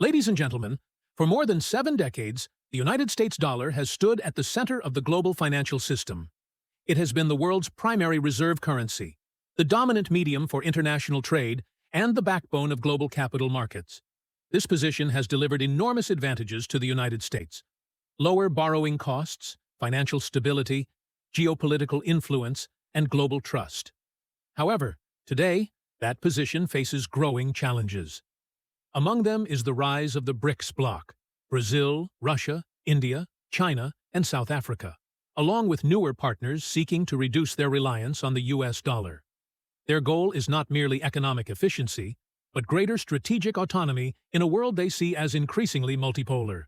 Ladies and gentlemen, for more than 7 decades, the United States dollar has stood at the center of the global financial system. It has been the world's primary reserve currency, the dominant medium for international trade, and the backbone of global capital markets. This position has delivered enormous advantages to the United States: lower borrowing costs, financial stability, geopolitical influence, and global trust. However, today, that position faces growing challenges. Among them is the rise of the BRICS bloc: Brazil, Russia, India, China, and South Africa, along with newer partners seeking to reduce their reliance on the US dollar. Their goal is not merely economic efficiency, but greater strategic autonomy in a world they see as increasingly multipolar.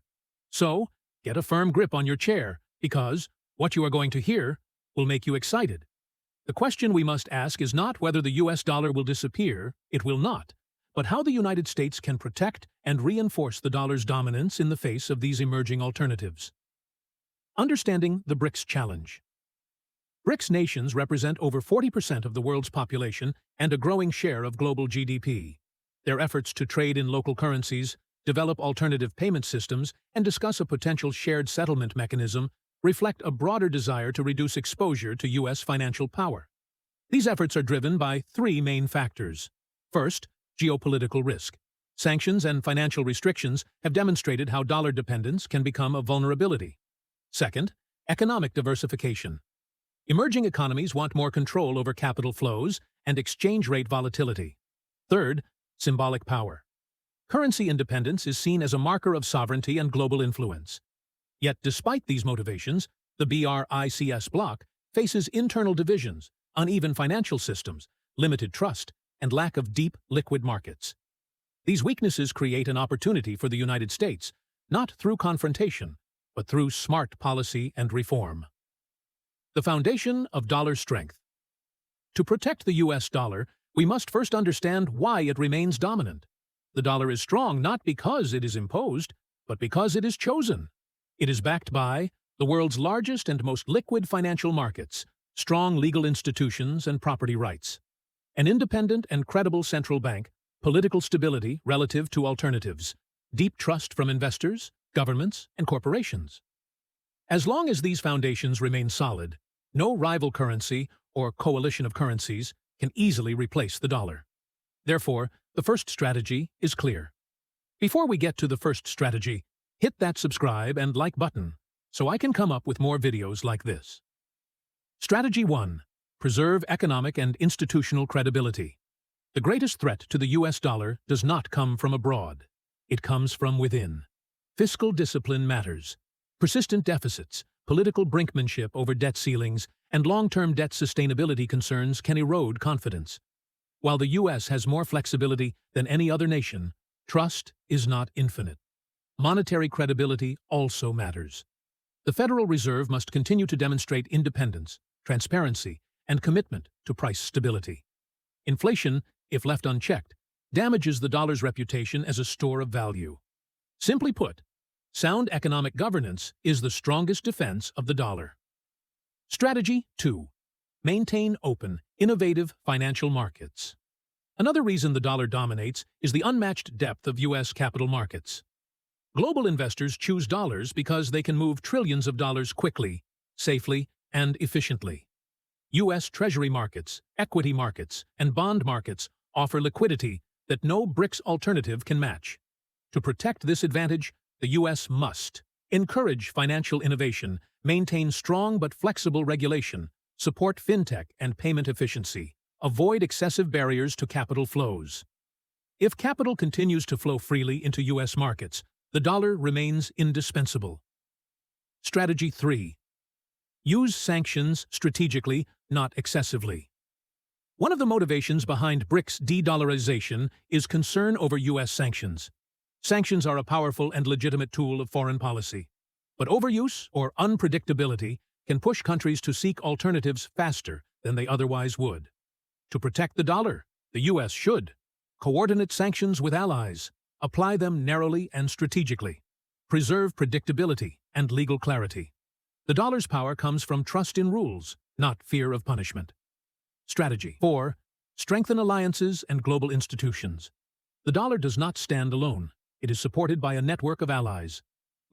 So, get a firm grip on your chair, because what you are going to hear will make you excited. The question we must ask is not whether the US dollar will disappear, it will not, but how the United States can protect and reinforce the dollar's dominance in the face of these emerging alternatives. Understanding the BRICS challenge. BRICS nations represent over 40% of the world's population and a growing share of global GDP. Their efforts to trade in local currencies, develop alternative payment systems, and discuss a potential shared settlement mechanism reflect a broader desire to reduce exposure to U.S. financial power. These efforts are driven by 3 main factors. First, geopolitical risk. Sanctions and financial restrictions have demonstrated how dollar dependence can become a vulnerability. Second, economic diversification. Emerging economies want more control over capital flows and exchange rate volatility. Third, symbolic power. Currency independence is seen as a marker of sovereignty and global influence. Yet, despite these motivations, the BRICS bloc faces internal divisions, uneven financial systems, limited trust, and lack of deep, liquid markets. These weaknesses create an opportunity for the United States, not through confrontation, but through smart policy and reform. The foundation of dollar strength. To protect the US dollar, we must first understand why it remains dominant. The dollar is strong not because it is imposed, but because it is chosen. It is backed by the world's largest and most liquid financial markets, strong legal institutions and property rights, an independent and credible central bank, political stability relative to alternatives, deep trust from investors, governments, and corporations. As long as these foundations remain solid, no rival currency or coalition of currencies can easily replace the dollar. Therefore, the first strategy is clear. Before we get to the first strategy, hit that subscribe and like button so I can come up with more videos like this. Strategy 1. Preserve economic and institutional credibility. The greatest threat to the US dollar does not come from abroad. It comes from within. Fiscal discipline matters. Persistent deficits, political brinkmanship over debt ceilings, and long-term debt sustainability concerns can erode confidence. While the US has more flexibility than any other nation, trust is not infinite. Monetary credibility also matters. The Federal Reserve must continue to demonstrate independence, transparency, and commitment to price stability. Inflation, if left unchecked, damages the dollar's reputation as a store of value. Simply put, sound economic governance is the strongest defense of the dollar. Strategy 2. Maintain open, innovative financial markets. Another reason the dollar dominates is the unmatched depth of U.S. capital markets. Global investors choose dollars because they can move trillions of dollars quickly, safely, and efficiently. U.S. Treasury markets, equity markets, and bond markets offer liquidity that no BRICS alternative can match. To protect this advantage, the U.S. must encourage financial innovation, maintain strong but flexible regulation, support fintech and payment efficiency, avoid excessive barriers to capital flows. If capital continues to flow freely into U.S. markets, the dollar remains indispensable. Strategy 3. Use sanctions strategically, not excessively. One of the motivations behind BRICS de-dollarization is concern over U.S. sanctions. Sanctions are a powerful and legitimate tool of foreign policy, but overuse or unpredictability can push countries to seek alternatives faster than they otherwise would. To protect the dollar, the U.S. should coordinate sanctions with allies, apply them narrowly and strategically, preserve predictability and legal clarity. The dollar's power comes from trust in rules, not fear of punishment. Strategy 4. Strengthen alliances and global institutions. The dollar does not stand alone. It is supported by a network of allies.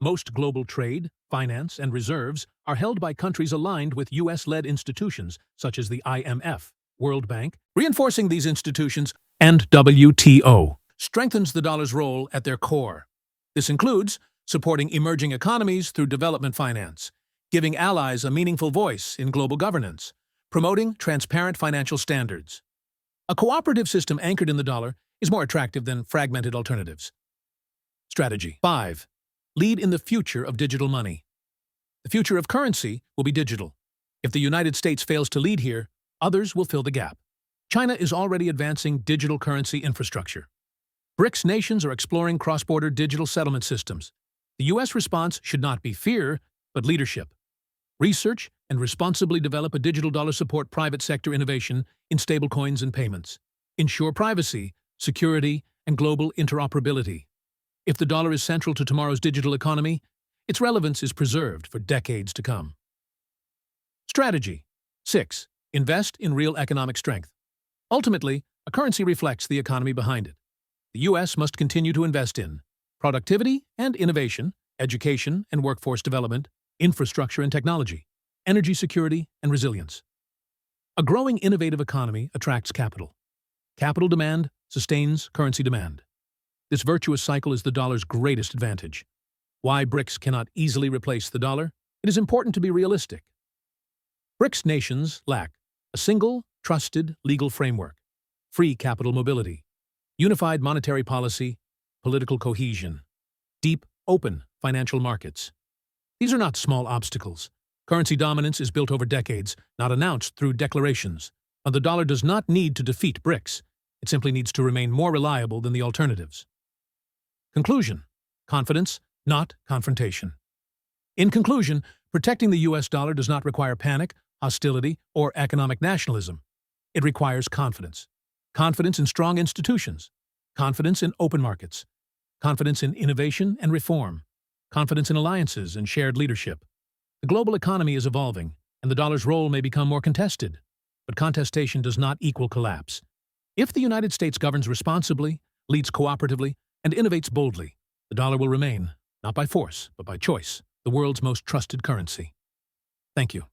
Most global trade, finance, and reserves are held by countries aligned with U.S.-led institutions such as the IMF, World Bank. Reinforcing these institutions and WTO strengthens the dollar's role at their core. This includes supporting emerging economies through development finance, giving allies a meaningful voice in global governance, promoting transparent financial standards. A cooperative system anchored in the dollar is more attractive than fragmented alternatives. Strategy 5. Lead in the future of digital money. The future of currency will be digital. If the United States fails to lead here, others will fill the gap. China is already advancing digital currency infrastructure. BRICS nations are exploring cross-border digital settlement systems. The U.S. response should not be fear, but leadership. Research and responsibly develop a digital dollar support private sector innovation in stablecoins and payments. Ensure privacy, security, and global interoperability. If the dollar is central to tomorrow's digital economy, its relevance is preserved for decades to come. Strategy 6. Invest in real economic strength. Ultimately, a currency reflects the economy behind it. The U.S. must continue to invest in productivity and innovation, education and workforce development, infrastructure and technology, energy security and resilience. A growing innovative economy attracts capital. Capital demand sustains currency demand. This virtuous cycle is the dollar's greatest advantage. Why BRICS cannot easily replace the dollar? It is important to be realistic. BRICS nations lack a single, trusted legal framework, free capital mobility, unified monetary policy, political cohesion, deep, open financial markets. These are not small obstacles. Currency dominance is built over decades, not announced through declarations. The dollar does not need to defeat BRICS. It simply needs to remain more reliable than the alternatives. Conclusion: confidence, not confrontation. In conclusion, protecting the U.S. dollar does not require panic, hostility, or economic nationalism. It requires confidence. Confidence in strong institutions, confidence in open markets, confidence in innovation and reform, confidence in alliances and shared leadership. The global economy is evolving, and the dollar's role may become more contested, but contestation does not equal collapse. If the United States governs responsibly, leads cooperatively, and innovates boldly, the dollar will remain, not by force, but by choice, the world's most trusted currency. Thank you.